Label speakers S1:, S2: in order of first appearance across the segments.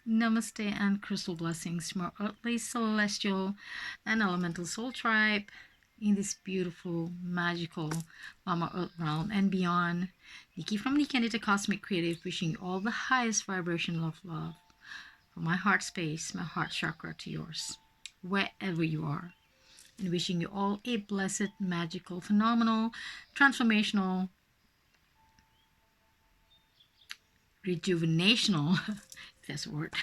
S1: Namaste and crystal blessings from our earthly, celestial, and elemental soul tribe in this beautiful, magical Mama Earth realm and beyond. Nikki from Nikki and the Cosmic Creative, wishing you all the highest vibration of love from my heart space, my heart chakra to yours, wherever you are. And wishing you all a blessed, magical, phenomenal, transformational, rejuvenational, if that's a word,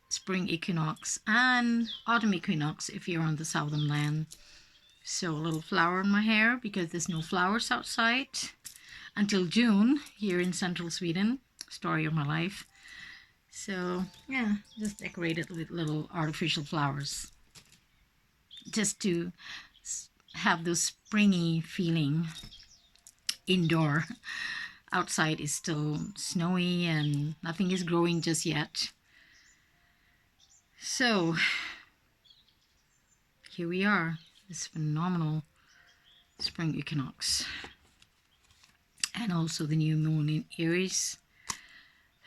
S1: spring equinox and autumn equinox if you're on the southern land. So a little flower in my hair because there's no flowers outside until June here in central Sweden. Story of my life. So yeah, just decorated with little artificial flowers just to have this springy feeling indoor. Outside is still snowy and nothing is growing just yet. So here we are, this phenomenal spring equinox, and also the new moon in Aries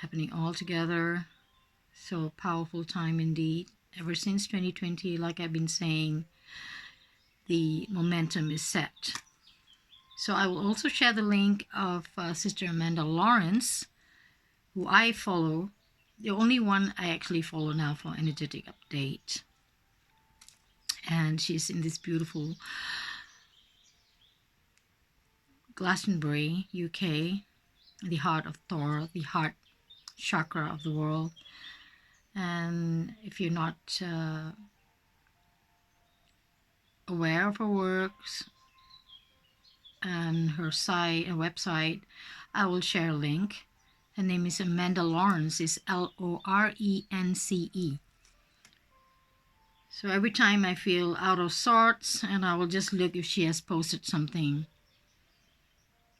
S1: happening all together. So powerful time indeed. Ever since 2020, like I've been saying, the momentum is set. So I will also share the link of Sister Amanda Lawrence, who I follow, the only one I actually follow now for energetic update. And she's in this beautiful Glastonbury, UK, the heart of Thor, the heart chakra of the world. And if you're not aware of her works and her site, her website, I will share a link. Her name is Amanda Lawrence, is Lorence. So every time I feel out of sorts, and I will just look if she has posted something,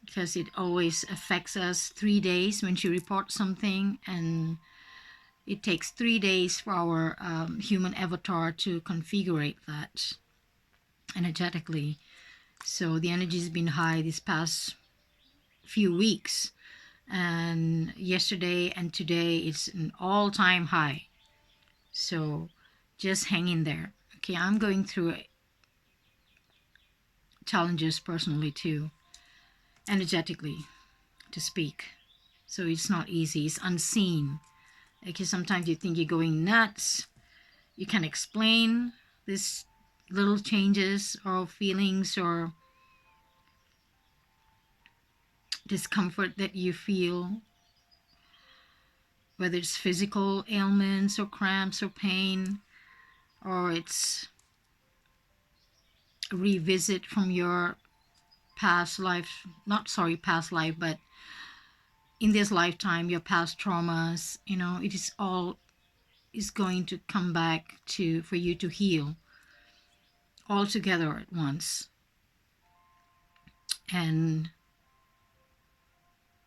S1: because it always affects us. 3 days when she reports something, and it takes 3 days for our human avatar to configure that energetically. So the energy has been high this past few weeks, and yesterday and today it's an all-time high. So just hang in there. Okay, I'm going through challenges personally too, energetically to speak. So it's not easy, it's unseen. Okay, sometimes you think you're going nuts. You can explain this little changes or feelings or discomfort that you feel, whether it's physical ailments or cramps or pain, or it's a revisit from your past life, past life, but in this lifetime, your past traumas, it is all is going to come back for you to heal all together at once. And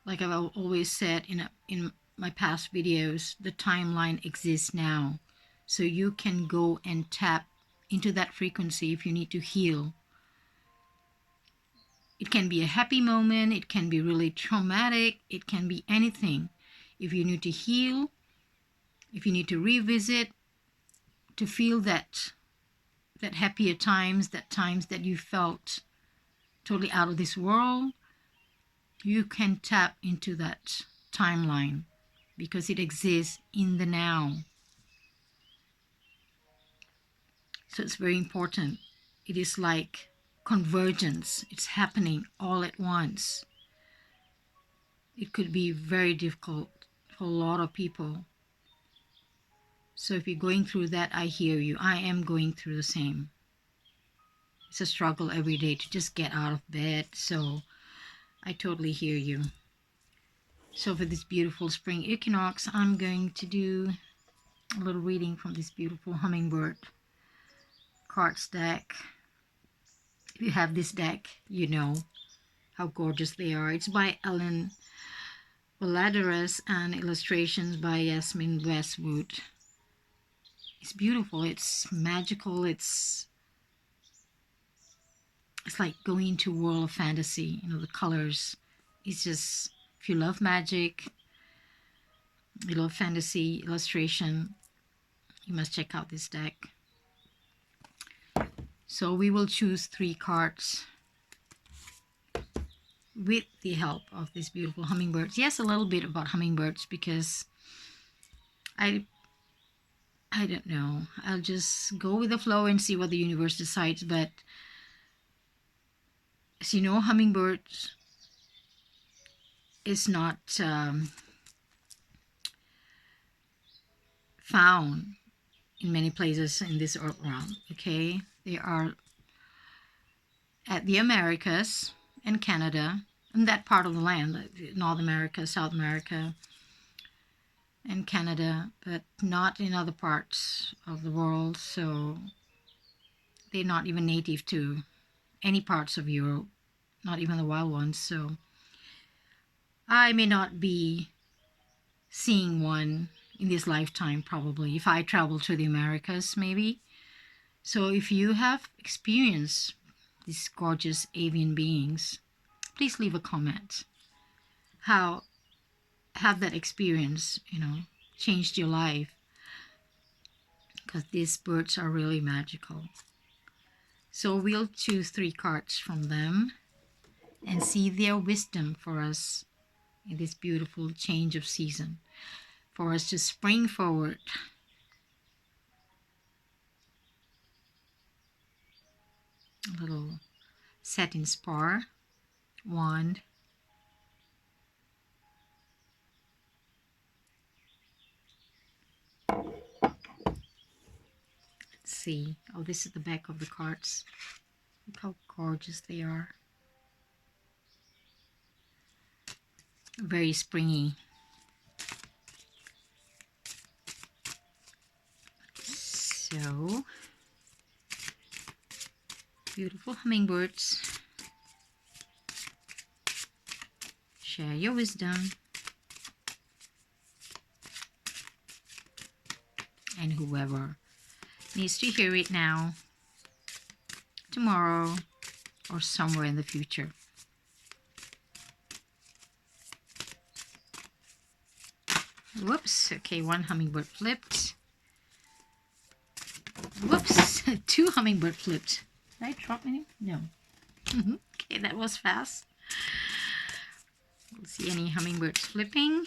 S1: like I've always said in my past videos, the timeline exists now. So you can go and tap into that frequency if you need to heal. It can be a happy moment, it can be really traumatic, it can be anything. If you need to heal, if you need to revisit, to feel that happier times, that times that you felt totally out of this world, you can tap into that timeline because it exists in the now. So it's very important. It is like convergence. It's happening all at once. It could be very difficult for a lot of people. So if you're going through that, I hear you. I am going through the same. It's a struggle every day to just get out of bed. So I totally hear you. So for this beautiful spring equinox, I'm going to do a little reading from this beautiful hummingbird cards deck. If you have this deck, you know how gorgeous they are. It's by Ellen Valadares and illustrations by Yasmin Westwood. It's beautiful. It's magical. It's like going into a world of fantasy. The colors. It's just, if you love magic, little fantasy illustration. You must check out this deck. So we will choose 3 cards with the help of these beautiful hummingbirds. Yes, a little bit about hummingbirds because I don't know. I'll just go with the flow and see what the universe decides. But as you know, hummingbirds is not found in many places in this earth realm. Okay, they are at the Americas and Canada, and that part of the land, like North America, South America, and Canada, but not in other parts of the world. So they're not even native to any parts of Europe, not even the wild ones. So I may not be seeing one in this lifetime, probably, if I travel to the Americas, maybe. So if you have experienced these gorgeous avian beings, please leave a comment. How have that experience, changed your life? Because these birds are really magical. So we'll choose 3 cards from them and see their wisdom for us in this beautiful change of season, for us to spring forward. A little satin spar wand. Let's see. Oh, this is the back of the cards. Look how gorgeous they are. Very springy. So, beautiful hummingbirds, share your wisdom. And whoever needs to hear it now, tomorrow, or somewhere in the future. Whoops. Okay, 1 hummingbird flipped. Whoops. 2 hummingbird flipped. Did I drop any? No. Okay, that was fast. We'll see any hummingbirds flipping.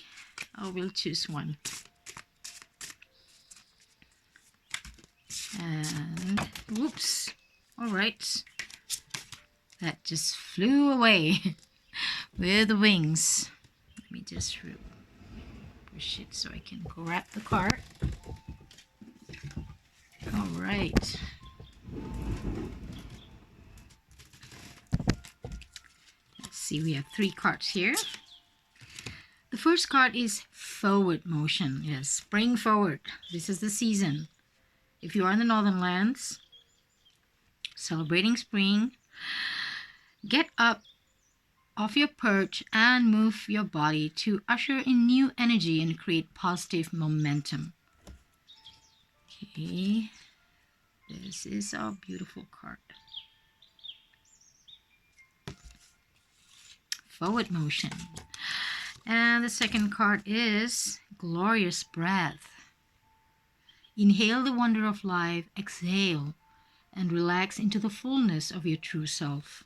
S1: Oh, we'll choose 1. And whoops. All right. That just flew away with the wings. Let me just push it so I can grab the card. All right. Let's see, we have 3 cards here. The first card is forward motion. Yes, spring forward. This is the season. If you are in the northern lands, celebrating spring, get up off your perch and move your body to usher in new energy and create positive momentum. Okay, this is our beautiful card. Forward motion. And the second card is glorious breath. Inhale the wonder of life, exhale, and relax into the fullness of your true self.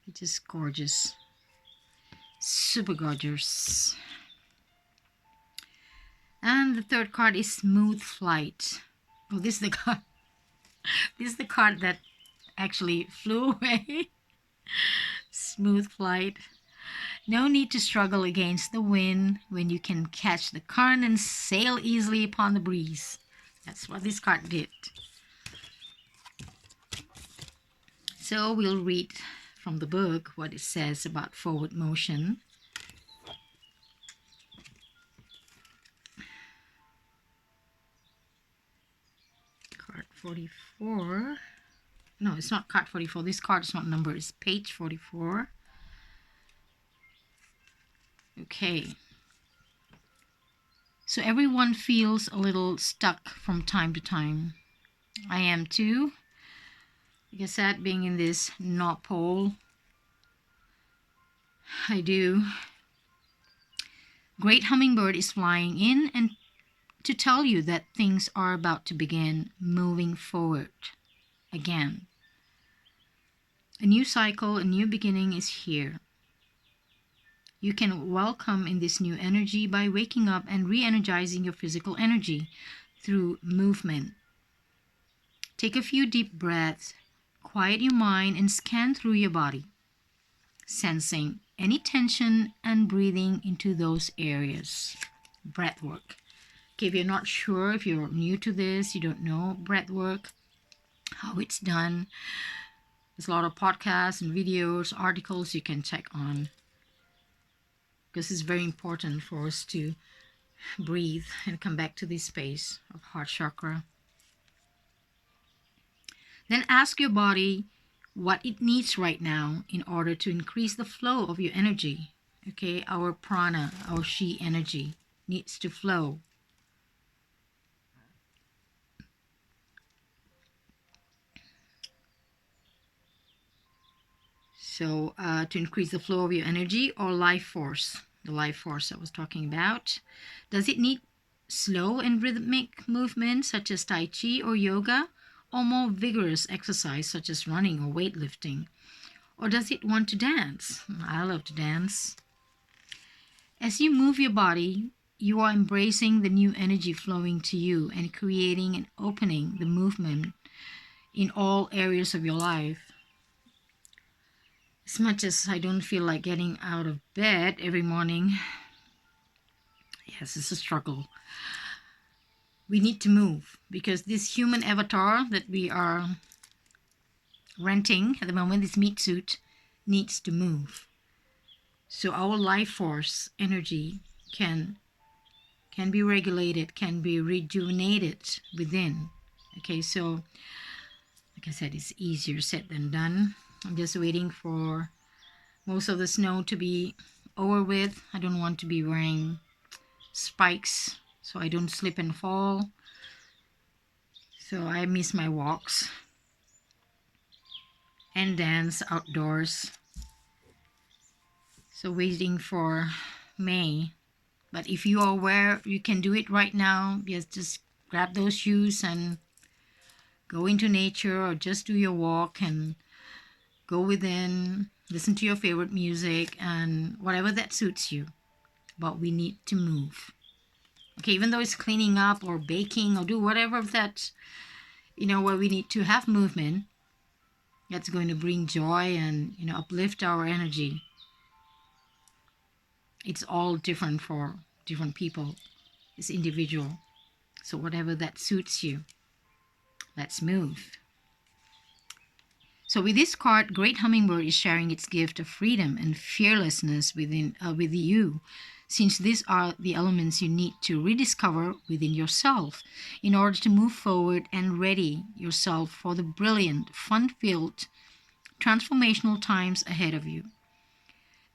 S1: It's just gorgeous. Super gorgeous. And the third card is smooth flight. Oh, this is the card. This is the card that actually flew away. Smooth flight. No need to struggle against the wind when you can catch the current and sail easily upon the breeze. That's what this card did. So we'll read from the book what it says about forward motion. Card 44. No, it's not card 44. This card is not numbered. It's page 44. Okay. So everyone feels a little stuck from time to time. I am too. Like I said, being in this North Pole, I do. Great hummingbird is flying in and to tell you that things are about to begin moving forward again. A new cycle, a new beginning is here. You can welcome in this new energy by waking up and re-energizing your physical energy through movement. Take a few deep breaths, quiet your mind, and scan through your body, sensing any tension and breathing into those areas. Breath work. Okay, if you're not sure, if you're new to this, you don't know breath work, how it's done, there's a lot of podcasts and videos, articles you can check on, because it's very important for us to breathe and come back to this space of heart chakra. Then ask your body what it needs right now in order to increase the flow of your energy. Okay, our prana, our chi energy needs to flow. So to increase the flow of your energy or life force, the life force I was talking about, does it need slow and rhythmic movement such as Tai Chi or yoga, or more vigorous exercise such as running or weightlifting? Or does it want to dance? I love to dance. As you move your body, you are embracing the new energy flowing to you and creating and opening the movement in all areas of your life. As much as I don't feel like getting out of bed every morning, yes, it's a struggle. We need to move because this human avatar that we are renting at the moment, this meat suit, needs to move. So our life force energy can be regulated, can be rejuvenated within. Okay, so like I said, it's easier said than done. I'm just waiting for most of the snow to be over with. I don't want to be wearing spikes so I don't slip and fall. So I miss my walks and dance outdoors. So waiting for May. But if you are aware, you can do it right now. Yes, just grab those shoes and go into nature, or just do your walk and go within, listen to your favorite music and whatever that suits you. But we need to move. Okay, even though it's cleaning up or baking or do whatever that, where we need to have movement, that's going to bring joy and, uplift our energy. It's all different for different people. It's individual. So whatever that suits you, let's move. So with this card, Great Hummingbird is sharing its gift of freedom and fearlessness with you, since these are the elements you need to rediscover within yourself in order to move forward and ready yourself for the brilliant, fun-filled, transformational times ahead of you.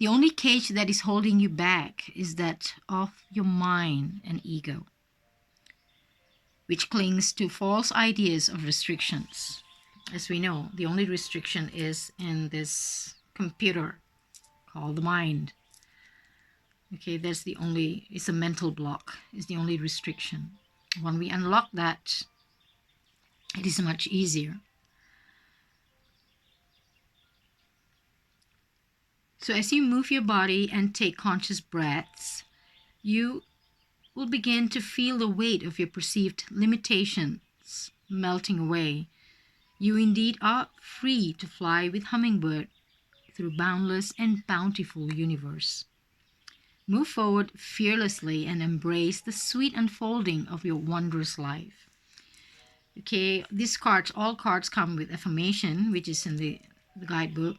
S1: The only cage that is holding you back is that of your mind and ego, which clings to false ideas of restrictions. As we know, the only restriction is in this computer called the mind. Okay, it's a mental block, is the only restriction. When we unlock that, it is much easier. So as you move your body and take conscious breaths, you will begin to feel the weight of your perceived limitations melting away. You indeed are free to fly with hummingbird through boundless and bountiful universe. Move forward fearlessly and embrace the sweet unfolding of your wondrous life. Okay, all cards come with affirmation, which is in the guidebook.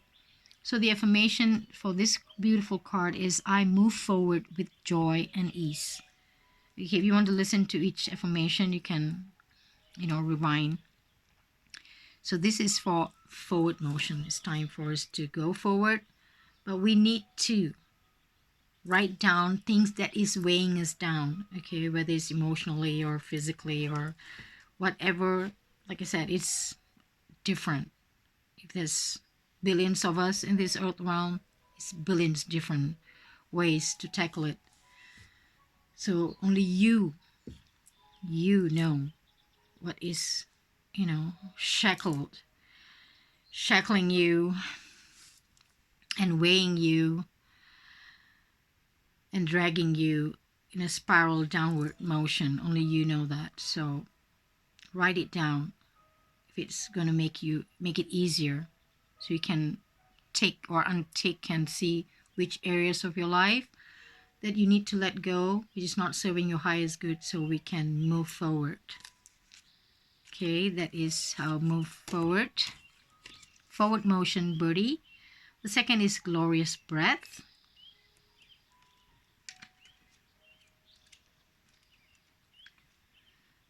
S1: So the affirmation for this beautiful card is, I move forward with joy and ease. Okay, if you want to listen to each affirmation, you can, rewind. So this is for forward motion. It's time for us to go forward, but we need to write down things that is weighing us down, okay, whether it's emotionally or physically or whatever. Like I said, it's different. If there's billions of us in this earth realm, It's billions different ways to tackle it. So only you know what is, shackling you and weighing you and dragging you in a spiral downward motion. Only you know that. So write it down if it's going to make it easier, so you can take or untick and see which areas of your life that you need to let go, which is not serving your highest good, so we can move forward. Okay, that is how move forward. Forward motion, birdie. The second is glorious breath.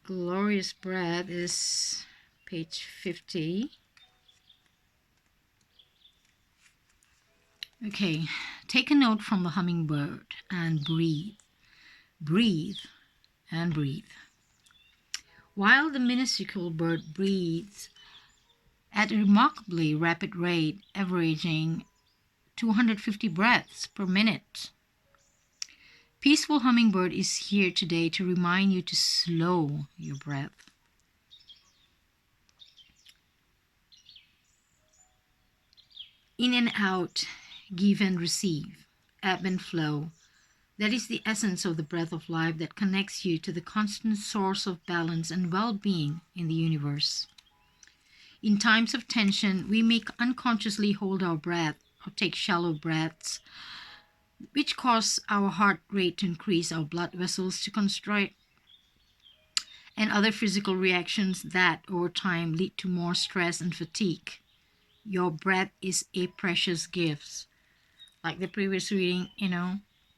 S1: Glorious breath is page 50. Okay, take a note from the hummingbird and breathe. Breathe and breathe. While the minuscule bird breathes at a remarkably rapid rate, averaging 250 breaths per minute, Peaceful Hummingbird is here today to remind you to slow your breath. In and out, give and receive, ebb and flow. That is the essence of the breath of life that connects you to the constant source of balance and well-being in the universe. In times of tension, we may unconsciously hold our breath or take shallow breaths, which cause our heart rate to increase, our blood vessels to constrict, and other physical reactions that, over time, lead to more stress and fatigue. Your breath is a precious gift. Like the previous reading,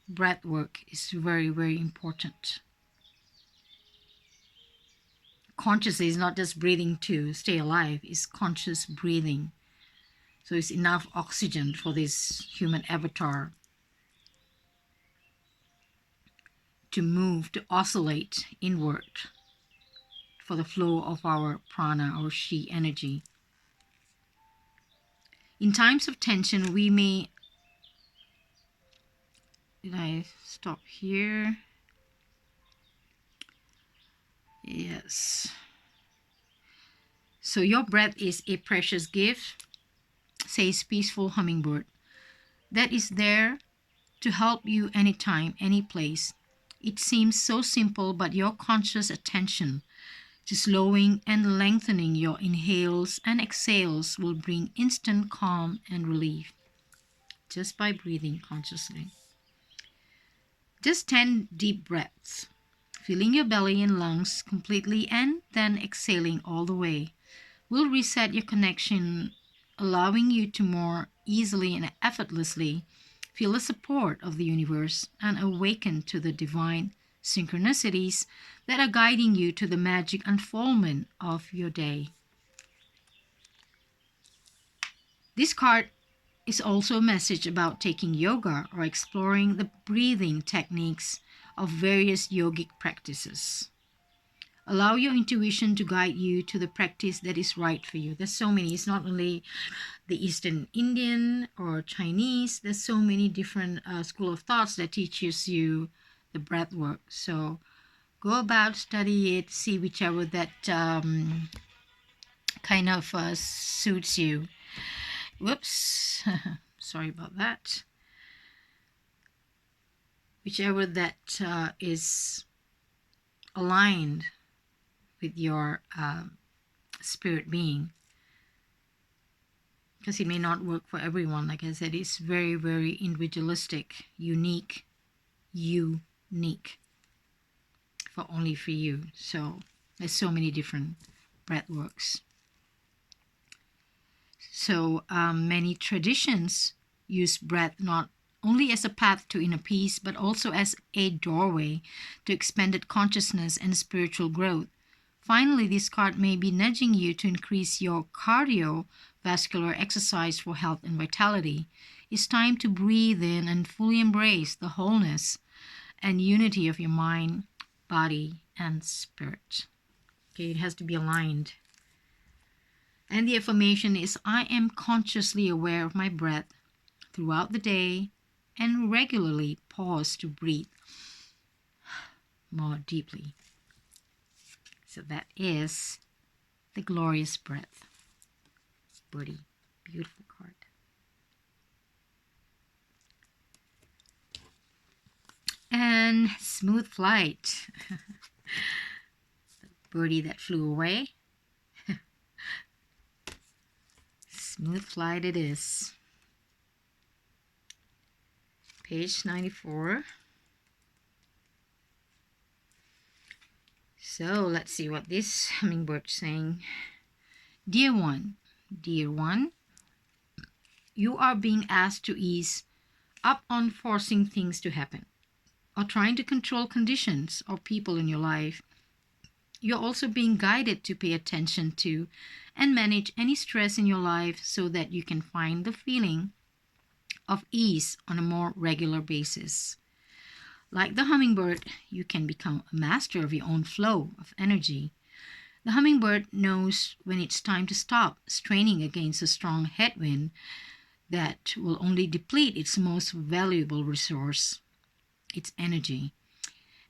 S1: breath work is very, very important. Consciously is not just breathing to stay alive, it's conscious breathing. So it's enough oxygen for this human avatar to move, to oscillate inward for the flow of our prana or chi energy. In times of tension, we may... Did I stop here? Yes. So your breath is a precious gift, says Peaceful Hummingbird, that is there to help you anytime, any place. It seems so simple, but your conscious attention to slowing and lengthening your inhales and exhales will bring instant calm and relief just by breathing consciously. Just 10 deep breaths, filling your belly and lungs completely and then exhaling all the way, will reset your connection, allowing you to more easily and effortlessly feel the support of the universe and awaken to the divine synchronicities that are guiding you to the magic unfoldment of your day. This card is also a message about taking yoga or exploring the breathing techniques of various yogic practices. Allow your intuition to guide you to the practice that is right for you. There's so many. It's not only the Eastern Indian or Chinese. There's so many different school of thoughts that teaches you the breath work. So go about, study it, see whichever that kind of suits you. Whoops. Sorry about that. Whichever that is aligned with your spirit being, because it may not work for everyone. Like I said, it's very, very individualistic, unique for only for you. So there's so many different breath works. So many traditions use breath not only as a path to inner peace, but also as a doorway to expanded consciousness and spiritual growth. Finally, this card may be nudging you to increase your cardiovascular exercise for health and vitality. It's time to breathe in and fully embrace the wholeness and unity of your mind, body, and spirit. Okay, it has to be aligned. And the affirmation is, I am consciously aware of my breath, throughout the day and regularly pause to breathe more deeply. So that is the glorious breath. Birdie. Beautiful card. And smooth flight. The birdie that flew away. Smooth flight it is. Page 94. So let's see what this hummingbird is saying. Dear one, you are being asked to ease up on forcing things to happen or trying to control conditions or people in your life. You're also being guided to pay attention to and manage any stress in your life so that you can find the feeling of ease on a more regular basis. Like the hummingbird, you can become a master of your own flow of energy. The hummingbird knows when it's time to stop straining against a strong headwind that will only deplete its most valuable resource, its energy,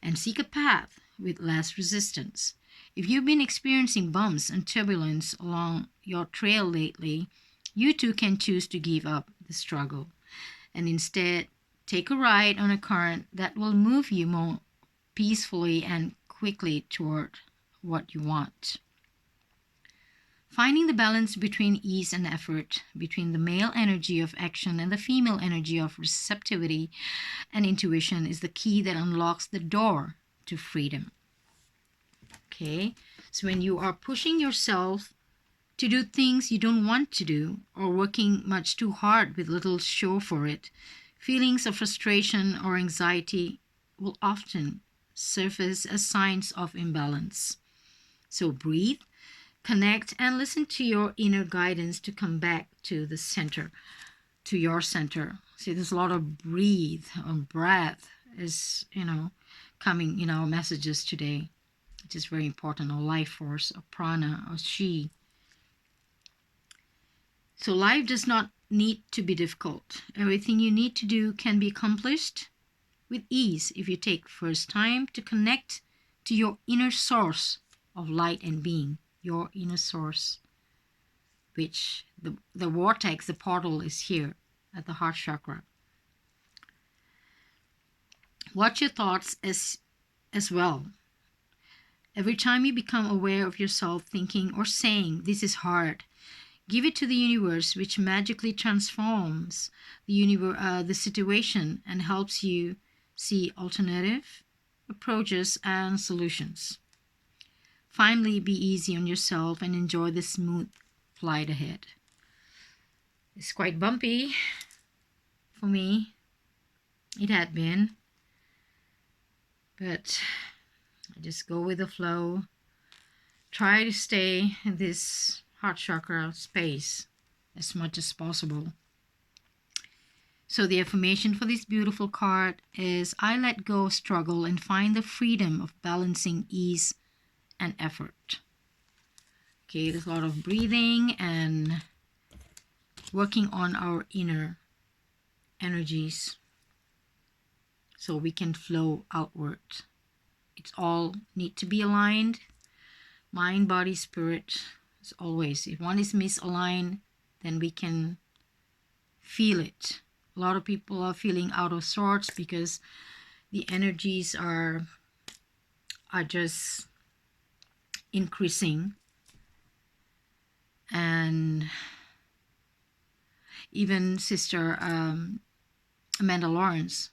S1: and seek a path with less resistance. If you've been experiencing bumps and turbulence along your trail lately, you too can choose to give up the struggle and instead take a ride on a current that will move you more peacefully and quickly toward what you want. Finding the balance between ease and effort, between the male energy of action and the female energy of receptivity and intuition is the key that unlocks the door to freedom. Okay, so when you are pushing yourself to do things you don't want to do or working much too hard with little show for it, feelings of frustration or anxiety will often surface as signs of imbalance. So breathe, connect, and listen to your inner guidance to come back to the center, to your center. See, there's a lot of breathe or breath is, coming in our messages today, which is very important, or life force, or prana, or chi. So life does not need to be difficult. Everything you need to do can be accomplished with ease if you take first time to connect to your inner source of light and being, your inner source, which the vortex, the portal is here at the heart chakra. Watch your thoughts as well. Every time you become aware of yourself thinking or saying, "This is hard," give it to the universe, which magically transforms the situation and helps you see alternative approaches and solutions. Finally, be easy on yourself and enjoy the smooth flight ahead. It's quite bumpy for me. It had been. But I just go with the flow. Try to stay in this heart chakra space as much as possible. So the affirmation for this beautiful card is, I let go of struggle and find the freedom of balancing ease and effort. Okay, there's a lot of breathing and working on our inner energies so we can flow outward. It's all need to be aligned. Mind, body, spirit. As always, if one is misaligned, then we can feel it. A lot of people are feeling out of sorts because the energies are just increasing. And even Sister Amanda Lawrence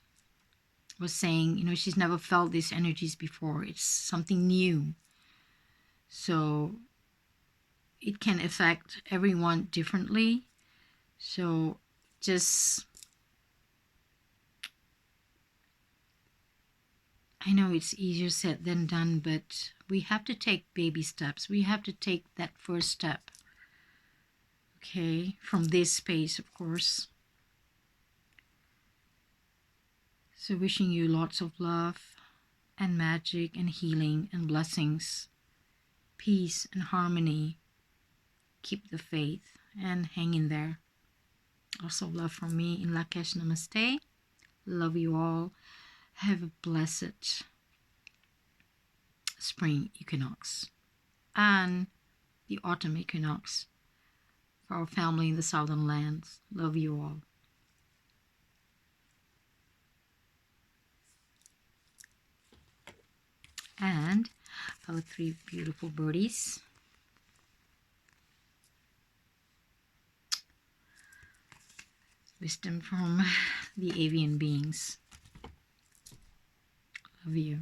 S1: was saying, she's never felt these energies before. It's something new. So it can affect everyone differently. So just, I know it's easier said than done, but we have to take baby steps. We have to take that first step. Okay, from this space, of course. So wishing you lots of love and magic and healing and blessings, peace and harmony. Keep the faith and hang in there. Also love from me in Lakesh. Namaste. Love you all. Have a blessed spring equinox and the autumn equinox for our family in the southern lands. Love you all. And our 3 beautiful birdies. Wisdom from the avian beings. Love you.